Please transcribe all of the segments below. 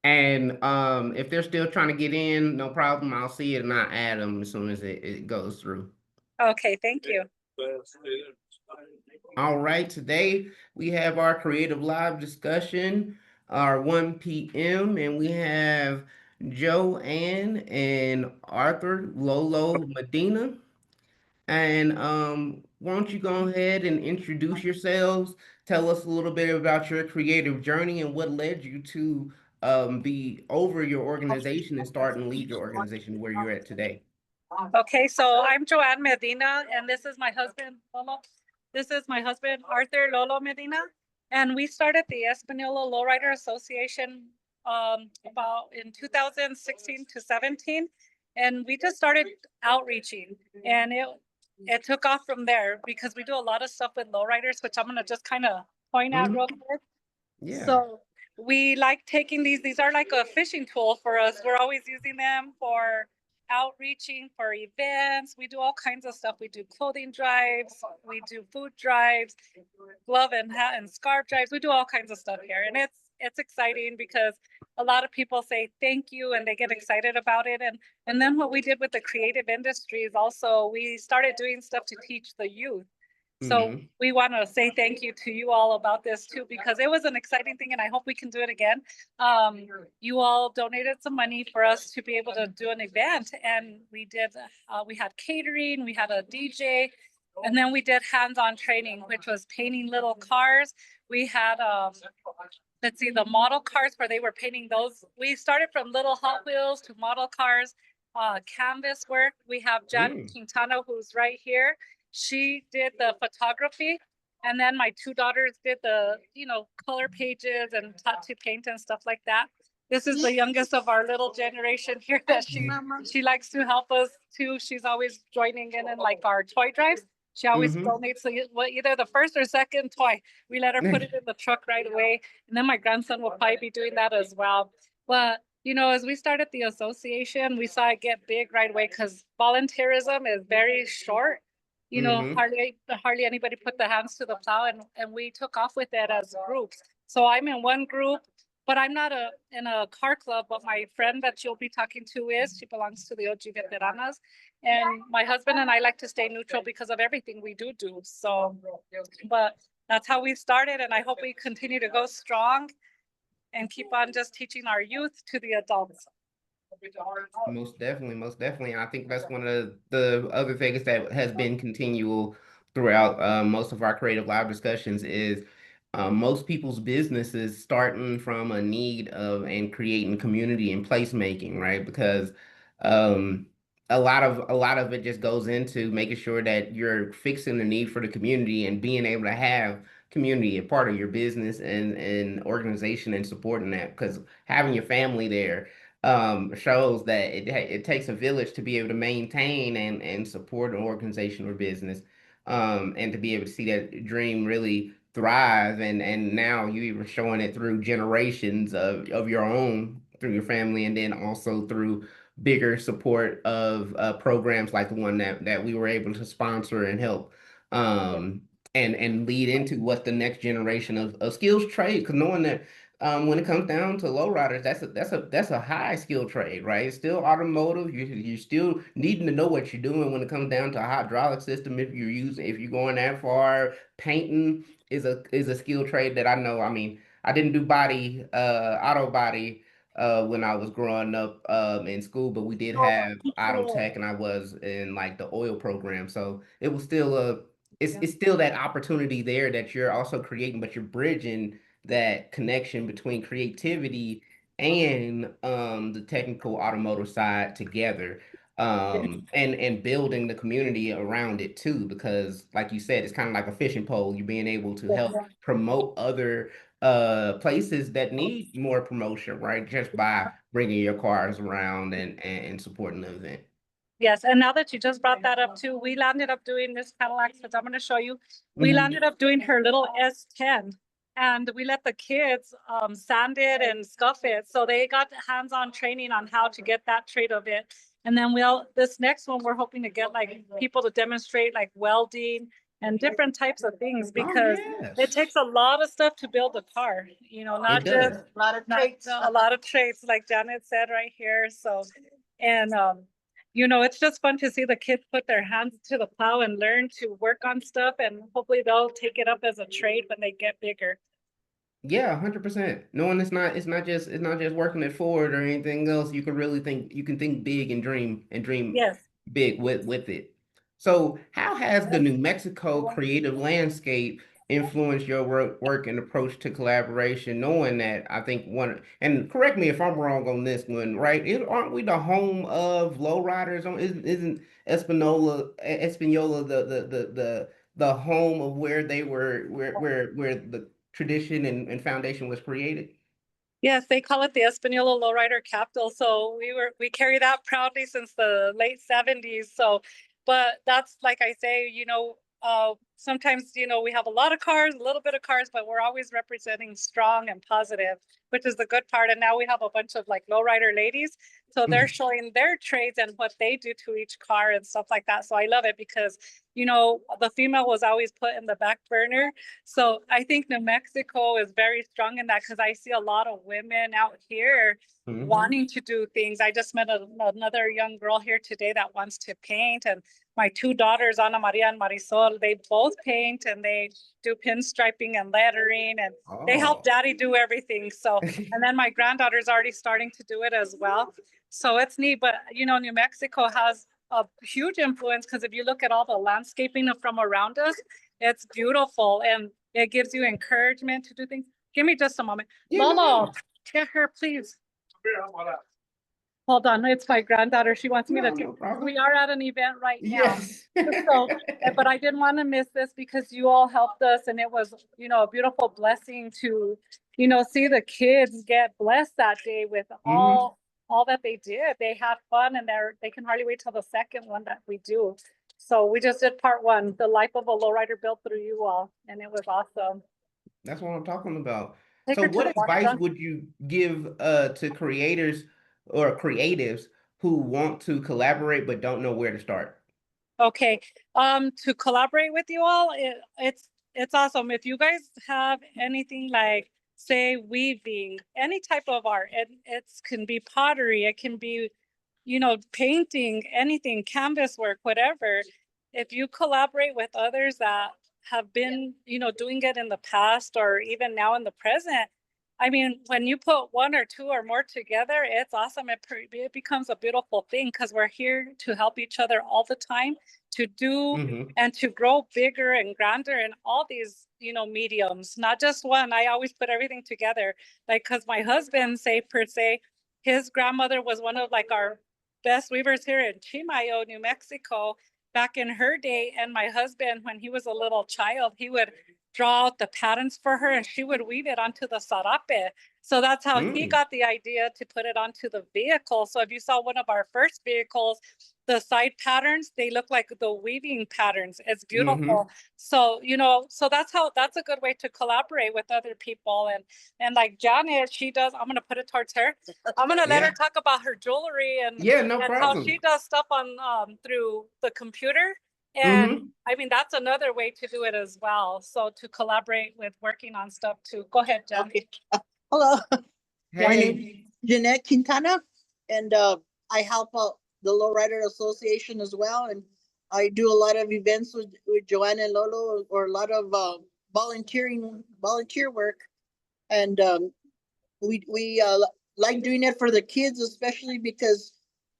And if they're still trying to get in, no problem. I'll see it and I'll add them as soon as it goes through. Okay, thank you. All right, today we have our creative live discussion, our 1 p.m., and we have Joanne and Arthur Lolo Medina. And why don't you go ahead and introduce yourselves? Tell us a little bit about your creative journey and what led you to be over your organization and start and lead your organization to where you're at today. Okay, so I'm Joanne Medina, and this is my husband, Lolo. This is my husband, Arthur Lolo Medina. And we started the Espan Lowrider Association about in 2016 to 17. And we just started outreaching, and it took off from there because we do a lot of stuff with lowriders, which I'm gonna just kind of point out real Hmm. quick. Yeah. So we like taking these are like a fishing tool for us. We're always using them for outreaching, for events. We do all kinds of stuff. We do clothing drives, we do food drives, glove and hat and scarf drives. We do all kinds of stuff here. And it's exciting because a lot of people say thank you and they get excited about it. And then what we did with the creative industries also, we started doing stuff to teach the youth. So Hmm. we want to say thank you to you all about this too, because it was an exciting thing and I hope we can do it again. Um, you all donated some money for us to be able to do an event, and we had catering, we had a DJ, and then we did hands-on training, which was painting little cars. We had, let's see, the model cars where they were painting those. We started from little Hot Wheels to model cars, canvas work. We have Jan Mm. Quintana, who's right here. She did the photography, and then my two daughters did the, color pages and tattoo paint and stuff like that. This is the youngest of our little generation here that she likes to help us too. She's always joining in like our toy drives. She always Hmm. donates either the first or second toy. We let her put it in the truck right away. And then my grandson will probably be doing that as well. But as we started the association, we saw it get big right away because volunteerism is very short. Hmm. Hardly anybody put the hands to the plow, and we took off with it as groups. So I'm in one group, but I'm not in a car club. But my friend that you'll be talking to is, she belongs to the OG Veteranas, and my husband and I like to stay neutral because of everything we do. So, but that's how we started, and I hope we continue to go strong and keep on just teaching our youth to the adults. Most definitely, most definitely. And I think that's one of the other things that has been continual throughout most of our creative live discussions is most people's businesses starting from a need of and creating community and placemaking, right? Because um, a lot of it just goes into making sure that you're fixing the need for the community and being able to have community a part of your business and organization and supporting that because having your family there shows that it takes a village to be able to maintain and support an organization or business, and to be able to see that dream really thrive. And now you even showing it through generations of your own, through your family, and then also through bigger support of programs like the one that we were able to sponsor and help. Um, and lead into what the next generation of skills trade, because knowing that when it comes down to lowriders, that's a high skill trade, right? It's still automotive. You're still needing to know what you're doing when it comes down to a hydraulic system. If you're going that far, painting is a skill trade that I know. I mean, I didn't do auto body when I was growing up in school, but we did have auto tech, and I was in like the oil program, so it was still it's still that opportunity there that you're also creating, but you're bridging that connection between creativity and the technical automotive side together, and building the community around it too, because like you said, it's kind of like a fishing pole. You're being able to help promote other places that need more promotion, right, just by bringing your cars around and supporting the event. Yes, and now that you just brought that up too, we landed up doing this Cadillac, which I'm going to show you. We Hmm. landed up doing her little S10, and we let the kids sand it and scuff it. So they got hands-on training on how to get that trade of it. And then this next one, we're hoping to get like people to demonstrate like welding and different types of things Oh, because it yes, takes a lot of stuff to build a car, it not just does. A lot of not traits. a lot of traits like Janet said right here. So, and it's just fun to see the kids put their hands to the plow and learn to work on stuff, and hopefully they'll take it up as a trade when they get bigger. Yeah, 100%. Knowing it's not just working at Ford or anything else. You can really think you can think big and dream Yes. big with it. So, how has the New Mexico creative landscape influenced your work and approach to collaboration? Knowing that, I think one, and correct me if I'm wrong on this one, right? Aren't we the home of lowriders? Isn't Espanola the home of where they were where the tradition and foundation was created? Yes, they call it the Espanola Lowrider Capital. So we carry that proudly since the late 70s. So, but that's like I say, sometimes we have a lot of cars, a little bit of cars, but we're always representing strong and positive, which is the good part. And now we have a bunch of like lowrider ladies, so they're showing their trades and what they do to each car and stuff like that. So I love it because the female was always put in the back burner, so I think New Mexico is very strong in that because I see a lot of women out here Hmm. wanting to do things. I just met another young girl here today that wants to paint, and my two daughters, Ana Maria and Marisol, they both paint and they do pinstriping and lettering, and they help Oh. daddy do everything. So, and then my granddaughter's already starting to do it as well. So it's neat. But, New Mexico has a huge influence because if you look at all the landscaping from around us, it's beautiful and it gives you encouragement to do things. Give me just a moment. Yeah, no Lolo, problem. get her, please. Hold on, it's my granddaughter. She wants me to. No, no problem. We are at an event right now. Yes. So, but I didn't want to miss this because you all helped us, and it was, a beautiful blessing to, see the kids get blessed that day with Hmm. all that they did. They had fun, and they can hardly wait till the second one that we do. So we just did part one, the life of a lowrider built through you all, and it was awesome. That's what I'm talking about. Take So her to the what water, advice John. would you give to creators or creatives who want to collaborate but don't know where to start? Okay. To collaborate with you all, it's awesome. If you guys have anything like, say, weaving, any type of art, it can be pottery, it can be, painting, anything, canvas work, whatever. If you collaborate with others that have been, doing it in the past or even now in the present, I mean, when you put one or two or more together, it's awesome. It becomes a beautiful thing because we're here to help each other all the time to do Hmm. and to grow bigger and grander in all these, mediums, not just one. I always put everything together. Like, because my husband, say, per se, his grandmother was one of like our best weavers here in Chimayo, New Mexico, back in her day. And my husband, when he was a little child, he would draw out the patterns for her and she would weave it onto the sarape. So that's how he Mm. got the idea to put it onto the vehicle. So if you saw one of our first vehicles, the side patterns, they look like the weaving patterns. It's beautiful. Hmm. So, so that's a good way to collaborate with other people. And like Janet, she does, I'm gonna put it towards her. I'm gonna let her Yeah. talk about her jewelry Yeah, no and how problem. she does stuff on through the computer. And Hmm. I mean, that's another way to do it as well. So to collaborate with working on stuff too. Go ahead, Jen. Okay. Hello, my name Hey. is Jeanette Quintana, and I help out the Lowrider Association as well. And I do a lot of events with Joanne and Lolo, or a lot of volunteer work. And we like doing it for the kids, especially because,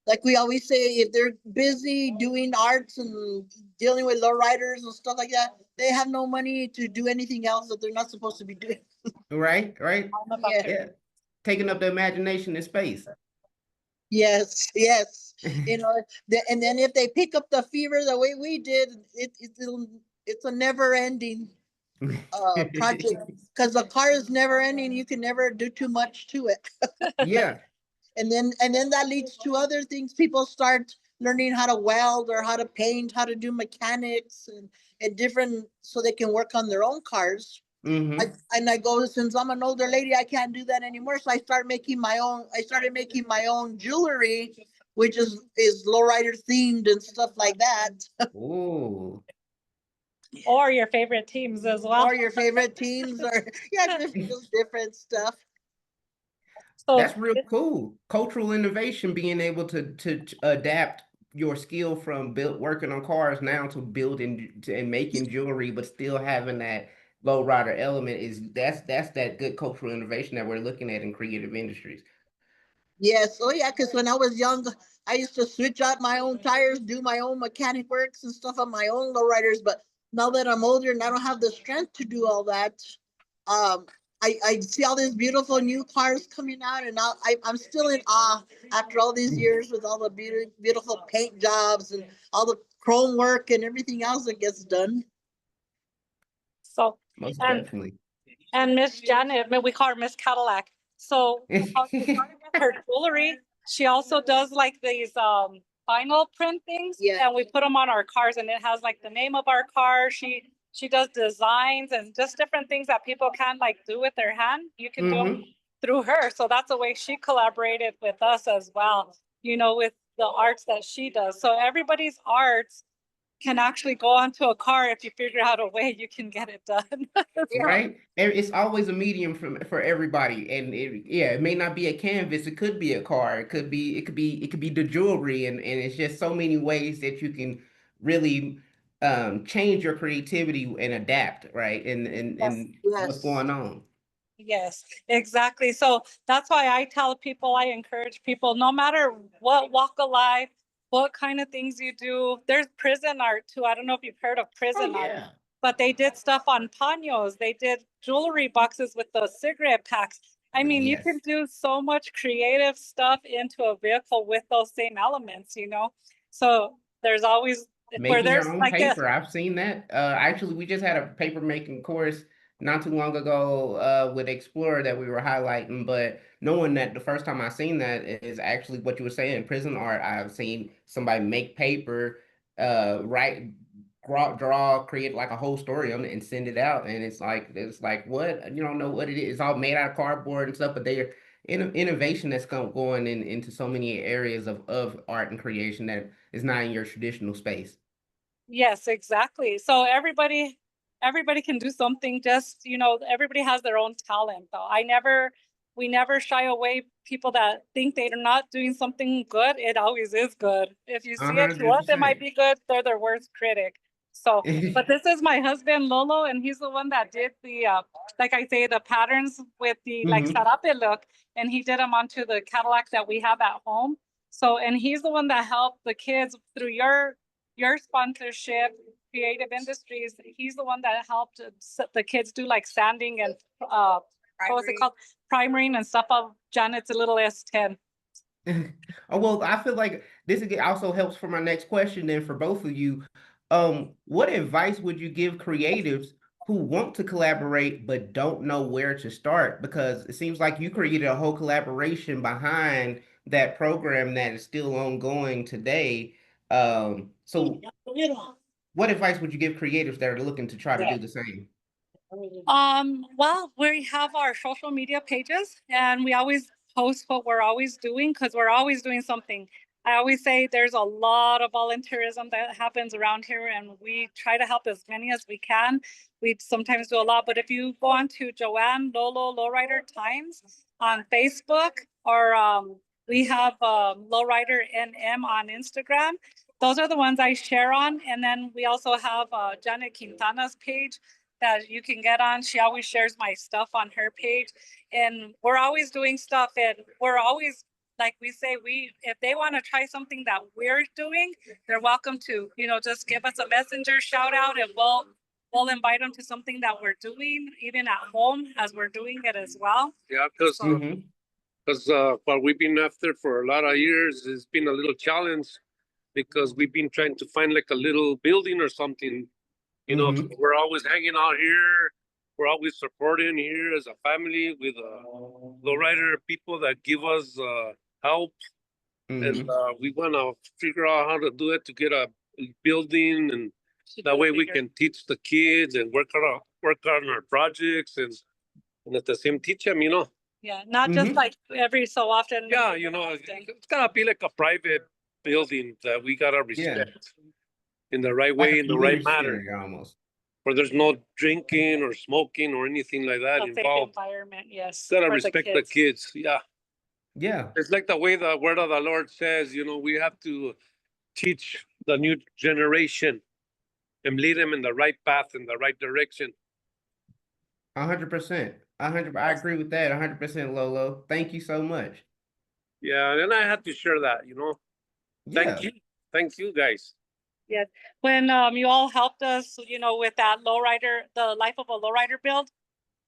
like we always say, if they're busy doing arts and dealing with lowriders and stuff like that, they have no money to do anything else that they're not supposed to be doing. Right, right. Yeah. Yeah. Taking up the imagination and space. Yes, yes. And then if they pick up the fever the way we did, it's a never ending project because the car is never ending. You can never do too much to it. Yeah. And then that leads to other things. People start learning how to weld or how to paint, how to do mechanics and different so they can work on their own cars. Hmm. I go, since I'm an older lady, I can't do that anymore. So I started making my own jewelry, which is lowrider themed and stuff like that. Oh. Or your favorite teams as well. Or your favorite teams, or yeah, just different stuff. So That's real cool. Cultural innovation, being able to adapt your skill from build working on cars now to building and making jewelry, but still having that low rider element that's that good cultural innovation that we're looking at in creative industries. Yes, oh yeah, because when I was young, I used to switch out my own tires, do my own mechanic works and stuff on my own lowriders. But now that I'm older and I don't have the strength to do all that, um, I see all these beautiful new cars coming out, and I'm still in awe after all these years with all the beautiful paint jobs and all the chrome work and everything else that gets done. so Most and definitely. and Miss Janet, we call her Miss Cadillac. So starting with her jewelry, she also does like these vinyl print things, Yeah. and we put them on our cars, and it has like the name of our car. She does designs and just different things that people can't like do with their hand. You can do them through her. So that's the way she collaborated with us as well, with the arts that she does. So everybody's arts can actually go onto a car if you figure out a way you can get it done. Right? It's always a medium for everybody. And it may not be a canvas, it could be a car, it could be the jewelry, and it's just so many ways that you can really change your creativity and adapt, right? And what's Yes. going on. Yes, exactly. So that's why I tell people, I encourage people, no matter what walk of life, what kind of things you do, there's prison art too. I don't know if you've heard of prison art, Yeah. but they did stuff on paños. They did jewelry boxes with those cigarette packs. I mean, you can Yes. do so much creative stuff into a vehicle with those same elements. So there's always where Making there's your own like a paper. I've seen that. Actually, we just had a paper making course not too long ago with Explorer that we were highlighting, but knowing that the first time I seen that is actually what you were saying, prison art. I've seen somebody make paper, write, draw, create like a whole story on it and send it out. And it's like what? You don't know what it is. It's all made out of cardboard and stuff, but they're innovation that's going into so many areas of art and creation that is not in your traditional space. Yes, exactly. So everybody can do something. Just, everybody has their own talent though. We never shy away people that think they're not doing something good. It always is good. If you see it to us, it might 100%. be good. They're their worst critic. So, but this is my husband Lolo, and he's the one that did the like I say, the patterns with the like Hmm. sarape look, and he did them onto the Cadillac that we have at home. So, and he's the one that helped the kids through your sponsorship, creative industries. He's the one that helped the kids do like sanding and what was it called, primering and stuff of Janet's little S10. Oh, well, I feel like this also helps for my next question then for both of you. What advice would you give creatives who want to collaborate but don't know where to start? Because it seems like you created a whole collaboration behind that program that is still ongoing today. So what advice would you give creatives that are looking to try to do the same? Well, we have our social media pages, and we always post what we're always doing because we're always doing something. I always say there's a lot of volunteerism that happens around here, and we try to help as many as we can. We sometimes do a lot, but if you go on to Joanne Lolo Lowrider Times on Facebook, or we have Lowrider NM on Instagram. Those are the ones I share on. And then we also have Janet Quintana's page that you can get on. She always shares my stuff on her page. And we're always doing stuff, and we're always, like we say, if they want to try something that we're doing, they're welcome to, just give us a messenger shout out, and we'll invite them to something that we're doing, even at home as we're doing it as well. Yeah, because what we've been after for a lot of years, it's been a little challenge because we've been trying to find like a little building or something. We're always hanging out here. We're always supporting here as a family with lowrider people that give us help. And we want to figure out how to do it to get a building, and that way we can teach the kids and work on our projects, and at the same teach them. Yeah, not just like every so often. Yeah, it's gotta be like a private building that we gotta respect in the right Like way, a in the right community manner. center almost. where there's no drinking or smoking or anything like that A safe involved. environment, yes. Gotta for respect the kids. Yeah. Yeah. It's like the way the word of the Lord says, you know, we have to teach the new generation and lead them in the right path, in the right direction. 100%. 100. I agree with that. 100%, Lolo. Thank you so much. Yeah, and I had to share that, you know. Yeah. Thank you guys. Yes, when you all helped us, with that lowrider, the life of a lowrider build.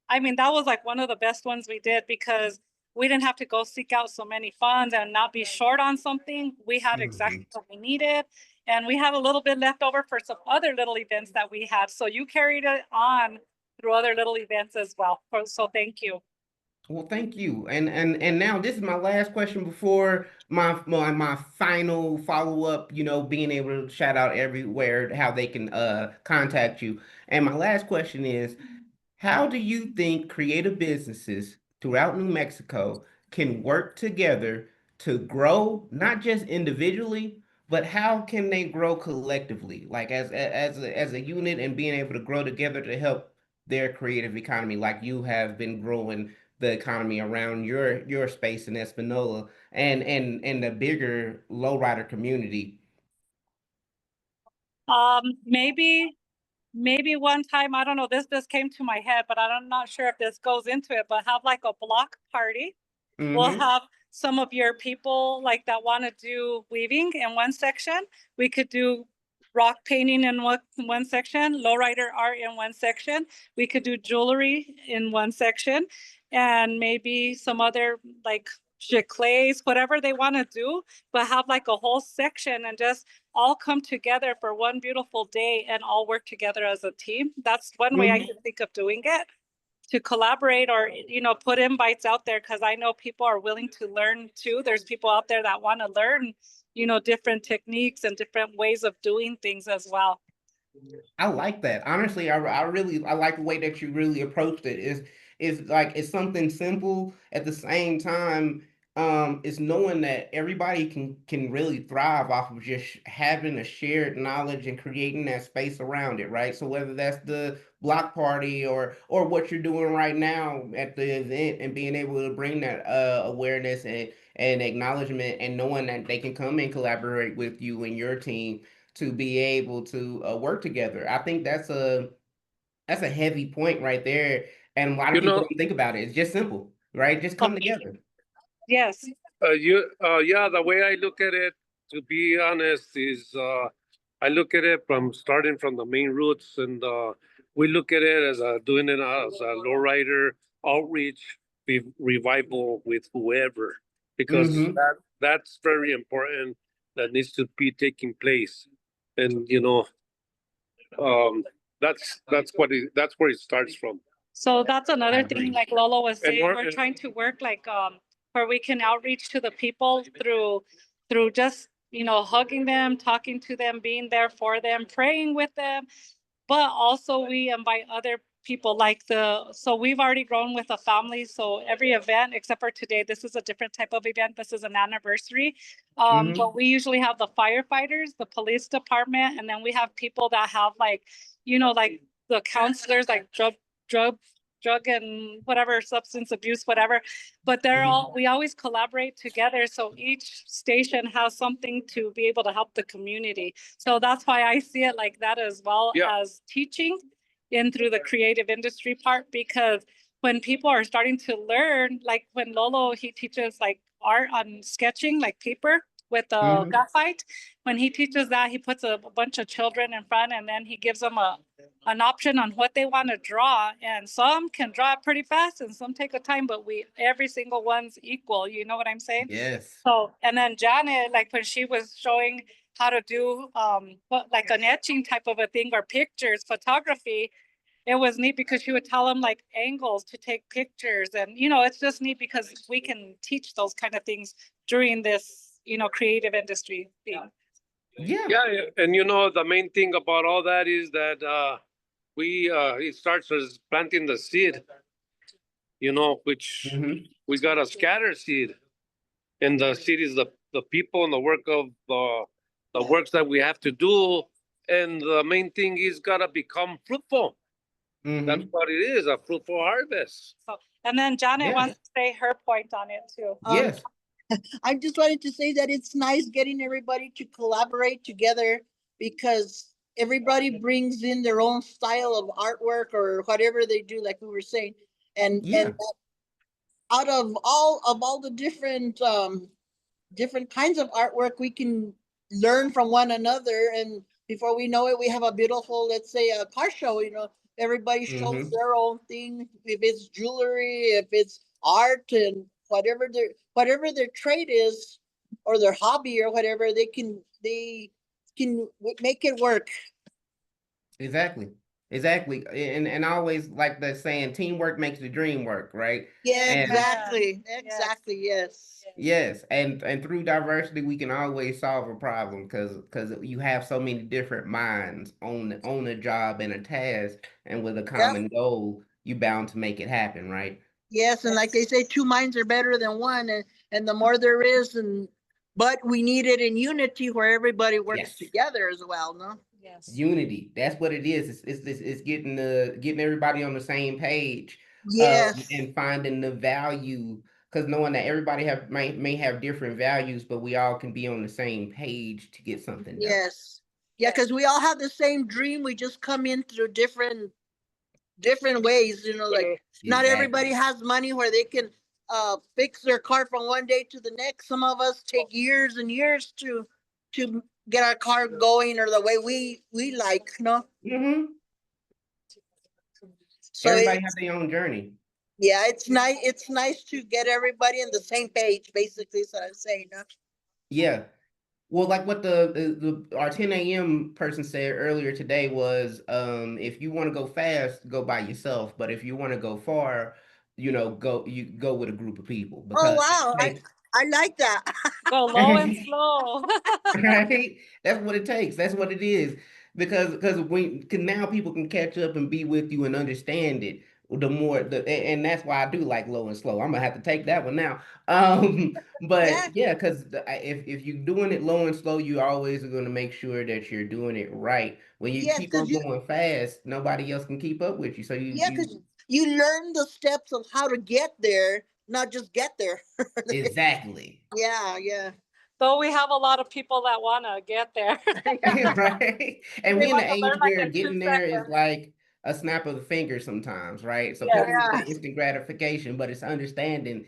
I mean, that was like one of the best ones we did because we didn't have to go seek out so many funds and not be short on something. We had exactly what we needed, and we had a little bit left over for some other little events that we had. So you carried it on through other little events as well. So thank you. Well, thank you. And now this is my last question before my final follow-up, being able to shout out everywhere how they can contact you. And my last question is, how do you think creative businesses throughout New Mexico can work together to grow, not just individually, but how can they grow collectively, like as a unit and being able to grow together to help their creative economy, like you have been growing the economy around your space in Espanola and the bigger lowrider community. Maybe one time, I don't know, this just came to my head, but I'm not sure if this goes into it, but have like a block party. We'll have some of your people like that want to do weaving in one section. We could do rock painting in one section, lowrider art in one section. We could do jewelry in one section, and maybe some other like clays, whatever they want to do, but have like a whole section and just all come together for one beautiful day and all work together as a team. That's one way I can think of doing it, to collaborate or put invites out there, because I know people are willing to learn too. There's people out there that want to learn different techniques and different ways of doing things as well. I like that. Honestly, I like the way that you really approached it. Is like it's something simple at the same time. It's knowing that everybody can really thrive off of just having a shared knowledge and creating that space around it, right? So whether that's the block party or what you're doing right now at the event and being able to bring that awareness and acknowledgement and knowing that they can come and collaborate with you and your team to be able to work together. I think that's a heavy point right there, and a lot of You people know, don't think about it. It's just simple, right? Just come together. Yes. yeah, the way I look at it, to be honest, is I look at it from starting from the main roots, and we look at it as doing it as a lowrider outreach revival with whoever, because that's very important. That needs to be taking place, and that's where it starts from. So that's another thing, agree. like Lolo was saying, we're- we're trying to work like where we can outreach to the people through just hugging them, talking to them, being there for them, praying with them. But also we invite other people so we've already grown with a family. So every event except for today, this is a different type of event. This is an anniversary. But we usually have the firefighters, the police department, and then we have people that have like the counselors, like drug and whatever, substance abuse, whatever. But we always collaborate together. So each station has something to be able to help the community. So that's why I see it like that, as well as teaching in through the creative industry part, because when people are starting to learn, like when Lolo, he teaches like art on sketching, like paper with a graphite. When he teaches that, he puts a bunch of children in front, and then he gives them an option on what they want to draw. And some can draw it pretty fast and some take a time, but every single one's equal. You know what I'm saying? Yes. So, and then Janet, like when she was showing how to do like an etching type of a thing, or pictures, photography, it was neat because she would tell them like angles to take pictures. And, it's just neat because we can teach those kind of things during this, creative industry thing. Yeah. Yeah, and the main thing about all that is that it starts as planting the seed, which we got a scatter seed, and the seed is the people and the work of the works that we have to do, And the main thing is gotta become fruitful. That's Mm-hmm. what it is, a fruitful harvest. So, and then Janet Yes. wants to say her point on it too. Yes. I just wanted to say that it's nice getting everybody to collaborate together because everybody brings in their own style of artwork or whatever they do, like we were saying. And Yeah. out of all the different kinds of artwork, we can learn from one another, and before we know it, we have a beautiful, let's say, a car show. Everybody shows Mm-hmm. their own thing, if it's jewelry, if it's art, and whatever their trade is, or their hobby, or whatever, they can make it work. Exactly. Exactly. And I always like that saying, teamwork makes the dream work, right? Yeah, And exactly, Yes. exactly, yes. yes, and through diversity we can always solve a problem because you have so many different minds on a job and a task, and with a Yep. common goal, you bound to make it happen, right? Yes, and like they say, two minds are better than one, and the more there is, but we need it in unity where everybody works Yes. together as well, no? Yes. Unity. That's what it is. It's getting everybody on the same page, Yes, and finding the value, because knowing that everybody may have different values, but we all can be on the same page to get something done. yes. Yeah, because we all have the same dream. We just come in through different ways, like not everybody Exactly. has money where they can fix their car from one day to the next. Some of us take years and years to get our car going or the way we like, no? Mm-hmm. So Everybody it's have their own journey. yeah, it's nice to get everybody on the same page, basically, is what I'm saying, no? Yeah. Well, like what our 10 a.m. person said earlier today was, if you want to go fast, go by yourself. But if you want to go far, you go with a group of people Oh because wow, it takes I like that. Go low and slow. right? That's what it takes. That's what it is. Because now people can catch up and be with you and understand it. And that's why I do like low and slow. I'm gonna have to take that one now. Yeah, But yeah, because if you're doing it low and slow, you always are gonna make sure that you're doing it right. When you yes, keep because on going fast, nobody else can keep up with you. So yeah, because you learn the steps of how to get there, not just get there. exactly. Yeah, yeah. Though we have a lot of people that want to get there. Right? And They we in want the to age learn like where in getting there is 2 seconds. like a snap of the finger sometimes, right? So Yes. people want Yeah. the instant gratification, but it's understanding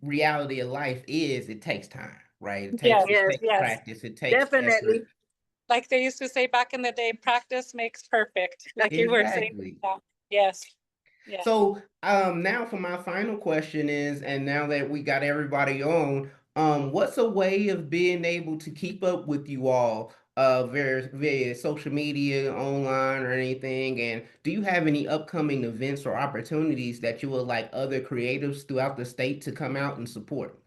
reality of life is it takes time, right? It takes Yes. it Yes, takes Yes. practice, it takes effort. definitely. Like they used to say back in the day, practice makes perfect. Like you were saying. Exactly. Yes. Yeah. So now for my final question is, and now that we got everybody on, what's a way of being able to keep up with you all via social media, online or anything? And do you have any upcoming events or opportunities that you would like other creatives throughout the state to come out and support?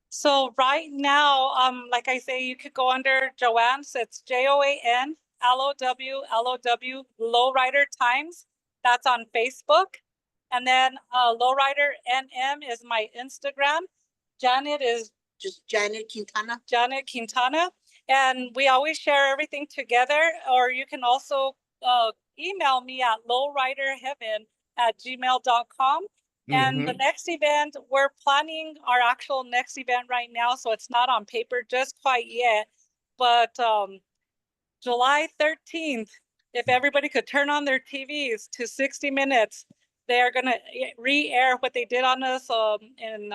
So right now, like I say, you could go under Joanne's. It's JOAN LOW Lowrider Times. That's on Facebook. And then Lowrider NM is my Instagram. Janet is Just Janet Quintana. Janet Quintana. And we always share everything together. Or you can also email me at lowriderheaven@gmail.com. And the Mm-hmm. next event, we're planning our actual next event right now. So it's not on paper just quite yet. But July 13th, if everybody could turn on their TVs to 60 Minutes, they are going to re-air what they did on us in,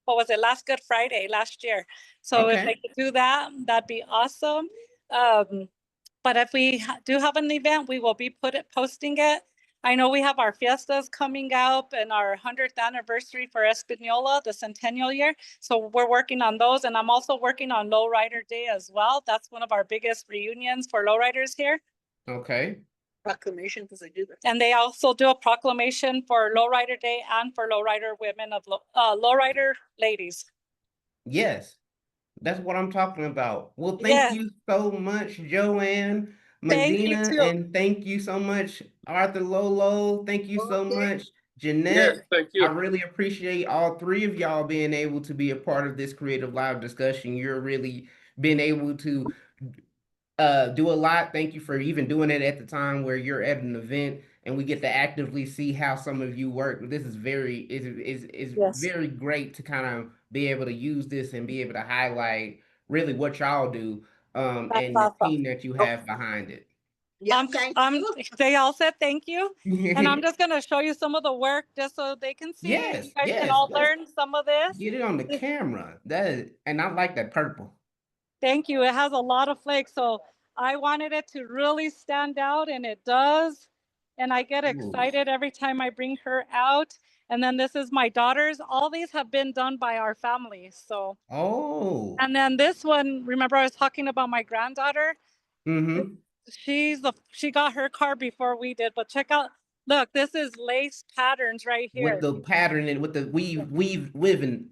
what was it, last Good Friday last year. So if they Okay. could do that, that'd be awesome. But if we do have an event, we will be posting it. I know we have our fiestas coming up and our 100th anniversary for Espanola, the centennial year. So we're working on those. And I'm also working on Lowrider Day as well. That's one of our biggest reunions for lowriders here. Okay. Proclamation, because I do that. And they also do a proclamation for Lowrider Day and for lowrider women of lowrider ladies. Yes. That's what I'm talking about. Well, thank Yes, you so much, Joanne, thank you Medina, too. and thank you so much, Arthur Lolo. Thank you so Okay. much, Yes, Jeanette. thank I you. really appreciate all three of y'all being able to be a part of this creative live discussion. You're really being able to do a lot. Thank you for even doing it at the time where you're at an event and we get to actively see how some of you work. This is is Yes. very great to kind of be able to use this and be able to highlight really what y'all do That's and the awesome. team that you have behind it. Yeah, thank you. They all said thank you. And I'm just gonna show you some of the work just so they can see and you Yes, guys can yes. all Let's learn some of this. get it on the camera. That is, and I like that purple. Thank you. It has a lot of flakes. So I wanted it to really stand out and it does. And I get Ooh. excited every time I bring her out. And then this is my daughter's. All these have been done by our family. So, Oh. and then this one, remember I was talking about my granddaughter? Mm-hmm. She got her car before we did, but check out, look, this is lace patterns right With here. the pattern and with the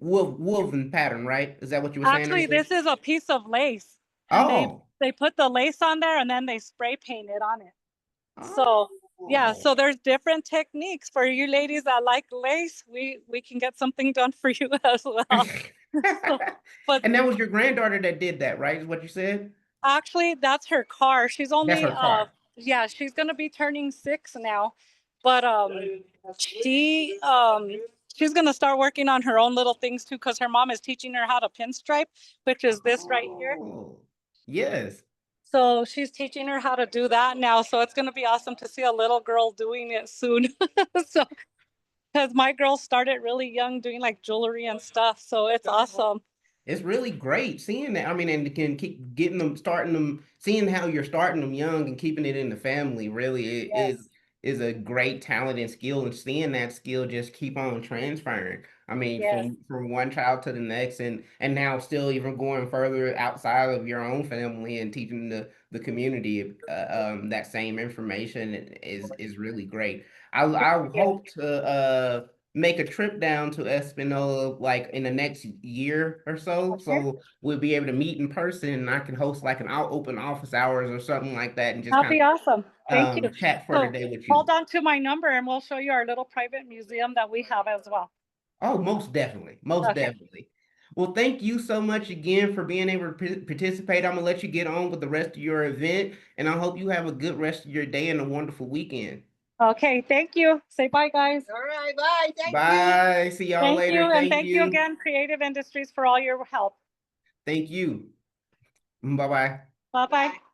woven pattern, right? Is that what you were saying? Actually, Earlier? this is a piece of lace and Oh. they put the lace on there and then they spray paint it on it. So yeah, Oh. so there's different techniques for you ladies that like lace. We can get something done for you as well. So, but And that was your granddaughter that did that, right? Is what you said? actually, that's her car. She's That's only her car. yeah, she's gonna be turning 6 now, but she she's gonna start working on her own little things too, because her mom is teaching her how to pinstripe, which is this right here. Oh. Yes. So she's teaching her how to do that now. So it's gonna be awesome to see a little girl doing it soon. So because my girls started really young doing like jewelry and stuff, so it's awesome. It's really great seeing that. I mean, and can keep getting them, starting them, seeing how you're starting them young and keeping it in the family really Yes, is a great talent and skill, and seeing that skill just keep on transferring. I mean, yes, from one child to the next, and now still even going further outside of your own family and teaching the community that same information is really great. I yes. hope to make a trip down to Espanola like in the next year or so. Okay. So we'll be able to meet in person and I can host like an open office hours or something like that and just That'll kind be awesome. Thank of you. chat for the So day with you. hold on to my number and we'll show you our little private museum that we have as well. Oh, most definitely. Most Okay. definitely. Well, thank you so much again for being able to participate. I'm gonna let you get on with the rest of your event, and I hope you have a good rest of your day and a wonderful weekend. Okay. Thank you. Say bye, guys. All right, bye. Thank you. Bye. See y'all Thank later. you. And Thank thank you you. again, Creative Industries, for all your help. Thank you. Bye bye. Bye bye.